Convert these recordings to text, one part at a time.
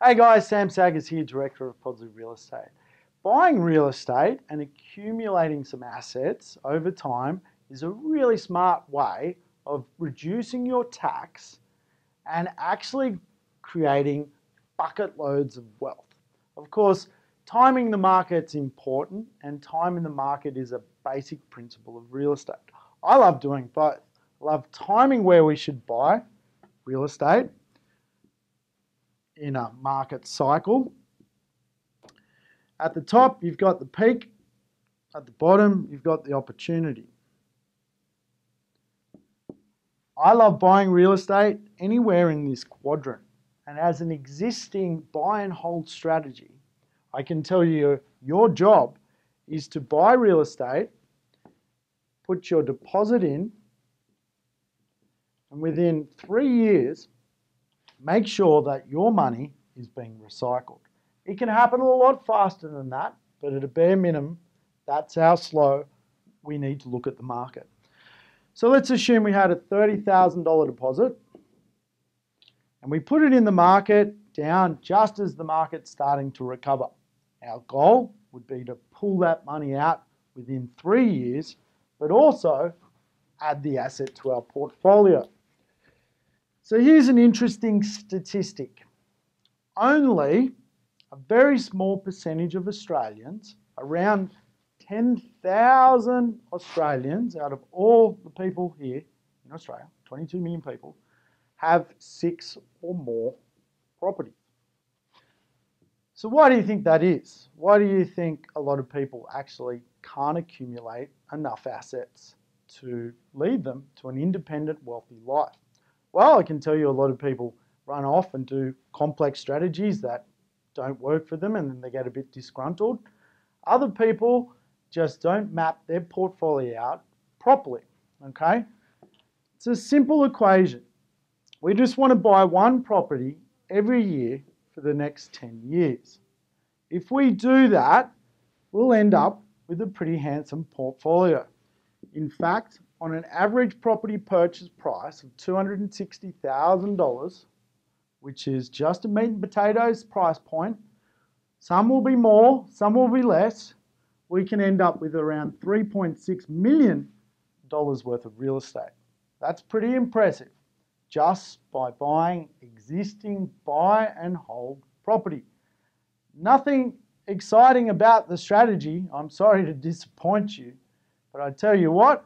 Hey guys, Sam Saggers here, Director of Positive Real Estate. Buying real estate and accumulating some assets over time is a really smart way of reducing your tax and actually creating bucket loads of wealth. Of course, timing the market's important, and time in the market is a basic principle of real estate. I love doing both. I love timing where we should buy real estate in a market cycle. At the top, you've got the peak. At the bottom, you've got the opportunity. I love buying real estate anywhere in this quadrant. And as an existing buy and hold strategy, I can tell you your job is to buy real estate, put your deposit in, and within 3 years, make sure that your money is being recycled. It can happen a lot faster than that, but at a bare minimum, that's how slow we need to look at the market. So let's assume we had a $30,000 deposit and we put it in the market down just as the market's starting to recover. Our goal would be to pull that money out within 3 years, but also add the asset to our portfolio. So here's an interesting statistic. Only a very small percentage of Australians, around 10,000 Australians out of all the people here in Australia, 22 million people, have 6 or more properties. So why do you think that is? Why do you think a lot of people actually can't accumulate enough assets to lead them to an independent, wealthy life? Well, I can tell you a lot of people run off and do complex strategies that don't work for them and then they get a bit disgruntled. Other people just don't map their portfolio out properly, okay? It's a simple equation. We just want to buy one property every year for the next 10 years. If we do that, we'll end up with a pretty handsome portfolio. In fact, on an average property purchase price of $260,000, which is just a meat and potatoes price point, some will be more, some will be less, we can end up with around $3.6 million worth of real estate. That's pretty impressive, just by buying existing buy and hold property. Nothing exciting about the strategy. I'm sorry to disappoint you, but I tell you what,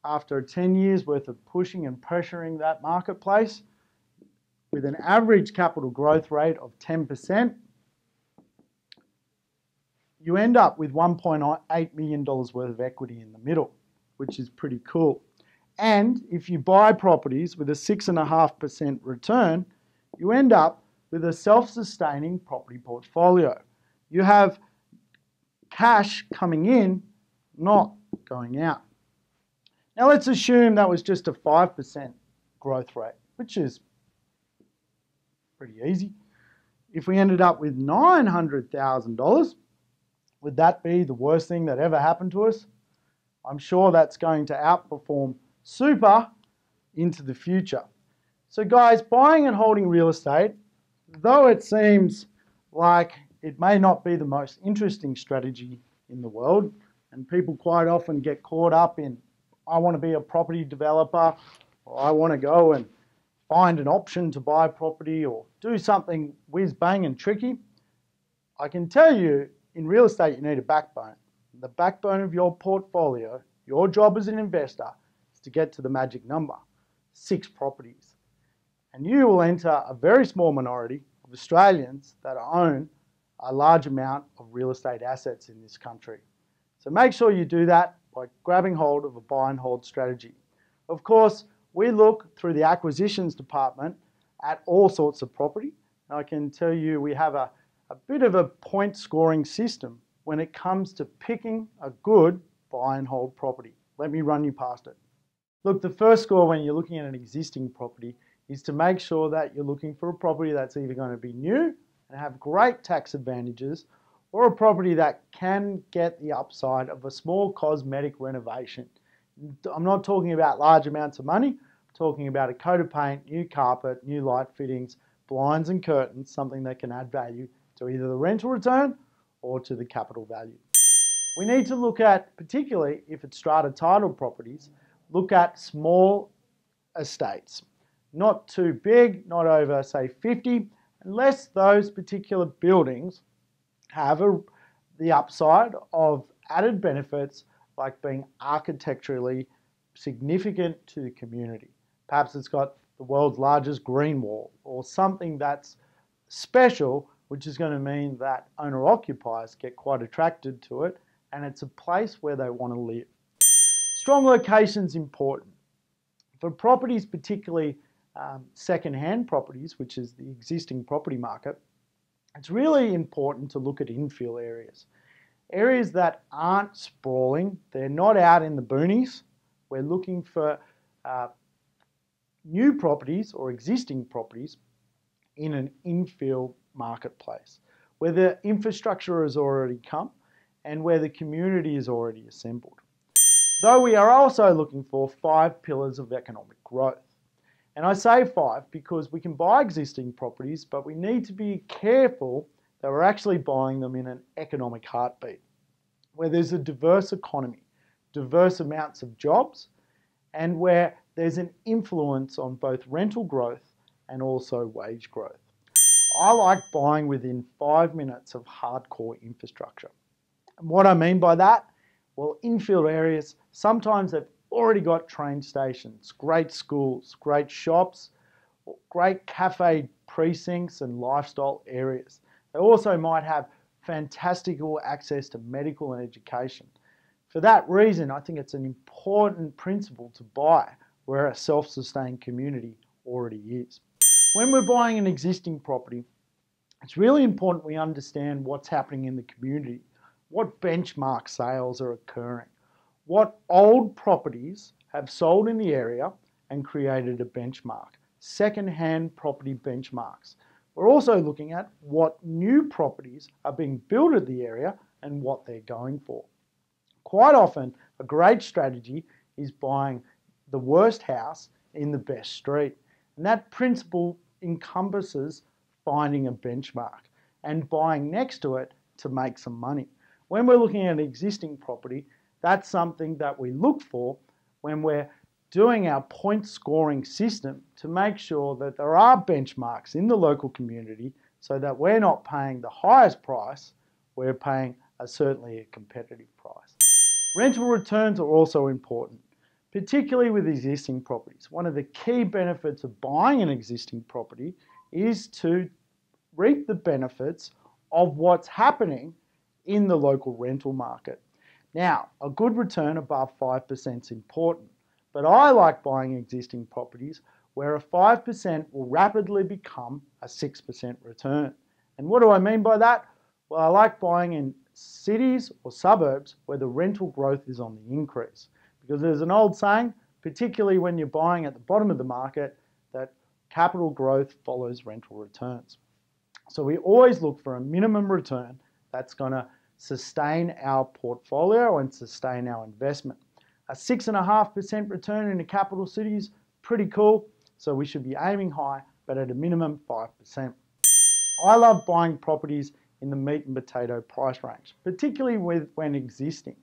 after 10 years worth of pushing and pressuring that marketplace, with an average capital growth rate of 10%, you end up with $1.8 million worth of equity in the middle, which is pretty cool. And if you buy properties with a 6.5% return, you end up with a self-sustaining property portfolio. You have cash coming in, not going out. Now let's assume that was just a 5% growth rate, which is pretty easy. If we ended up with $900,000, would that be the worst thing that ever happened to us? I'm sure that's going to outperform super into the future. So guys, buying and holding real estate, though it seems like it may not be the most interesting strategy in the world, and people quite often get caught up in, I want to be a property developer, or I want to go and find an option to buy property or do something whiz bang and tricky. I can tell you, in real estate, you need a backbone. The backbone of your portfolio, your job as an investor, is to get to the magic number, 6 properties. And you will enter a very small minority of Australians that own a large amount of real estate assets in this country. So make sure you do that by grabbing hold of a buy and hold strategy. Of course, we look through the acquisitions department at all sorts of property. And I can tell you we have a bit of a point scoring system when it comes to picking a good buy and hold property. Let me run you past it. Look, the first score when you're looking at an existing property is to make sure that you're looking for a property that's either going to be new and have great tax advantages, or a property that can get the upside of a small cosmetic renovation. I'm not talking about large amounts of money, I'm talking about a coat of paint, new carpet, new light fittings, blinds and curtains, something that can add value to either the rental return or to the capital value. We need to look at, particularly if it's strata titled properties, look at small estates. Not too big, not over say 50, unless those particular buildings have the upside of added benefits like being architecturally significant to the community. Perhaps it's got the world's largest green wall or something that's special, which is going to mean that owner-occupiers get quite attracted to it, and it's a place where they want to live. Strong location's important. For properties, particularly second-hand properties, which is the existing property market, it's really important to look at infill areas. Areas that aren't sprawling, they're not out in the boonies. We're looking for new properties or existing properties in an infill marketplace where the infrastructure has already come and where the community is already assembled. Though we are also looking for 5 pillars of economic growth. And I say 5 because we can buy existing properties, but we need to be careful that we're actually buying them in an economic heartbeat, where there's a diverse economy, diverse amounts of jobs, and where there's an influence on both rental growth and also wage growth. I like buying within 5 minutes of hardcore infrastructure. And what I mean by that, well, infill areas, sometimes they've already got train stations, great schools, great shops, great cafe precincts and lifestyle areas. They also might have fantastical access to medical and education. For that reason, I think it's an important principle to buy where a self-sustained community already is. When we're buying an existing property, it's really important we understand what's happening in the community, what benchmark sales are occurring, what old properties have sold in the area and created a benchmark, second-hand property benchmarks. We're also looking at what new properties are being built at the area and what they're going for. Quite often, a great strategy is buying the worst house in the best street. And that principle encompasses finding a benchmark and buying next to it to make some money. When we're looking at an existing property, that's something that we look for when we're doing our point scoring system to make sure that there are benchmarks in the local community so that we're not paying the highest price, we're paying certainly a competitive price. Rental returns are also important, particularly with existing properties. One of the key benefits of buying an existing property is to reap the benefits of what's happening in the local rental market. Now, a good return above 5% is important, but I like buying existing properties where a 5% will rapidly become a 6% return. And what do I mean by that? Well, I like buying in cities or suburbs where the rental growth is on the increase. Because there's an old saying, particularly when you're buying at the bottom of the market, that capital growth follows rental returns. So we always look for a minimum return that's going to sustain our portfolio and sustain our investment. A 6.5% return in the capital cities, pretty cool. So we should be aiming high, but at a minimum 5%. I love buying properties in the meat and potato price range, particularly when existing.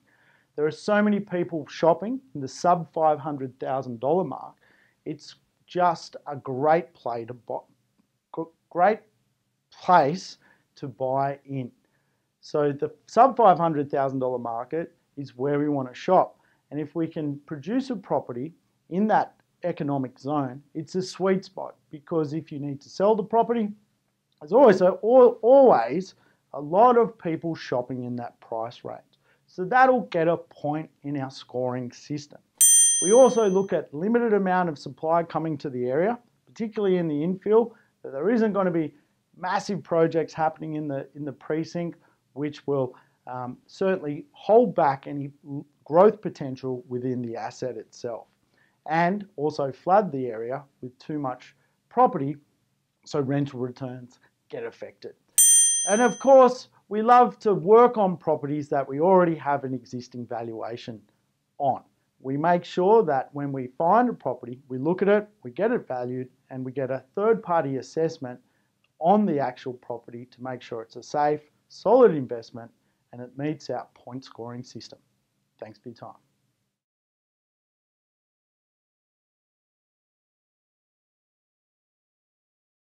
There are so many people shopping in the sub $500,000 mark. It's just a great place to buy in. So the sub $500,000 market is where we want to shop. And if we can produce a property in that economic zone, it's a sweet spot, because if you need to sell the property, there's always a lot of people shopping in that price range. So that'll get a point in our scoring system. We also look at limited amount of supply coming to the area, particularly in the infill. So there isn't going to be massive projects happening in the precinct, which will certainly hold back any growth potential within the asset itself, and also flood the area with too much property, so rental returns get affected. And of course, we love to work on properties that we already have an existing valuation on. We make sure that when we find a property, we look at it, we get it valued, and we get a third-party assessment on the actual property to make sure it's a safe, solid investment and it meets our point scoring system. Thanks for your time.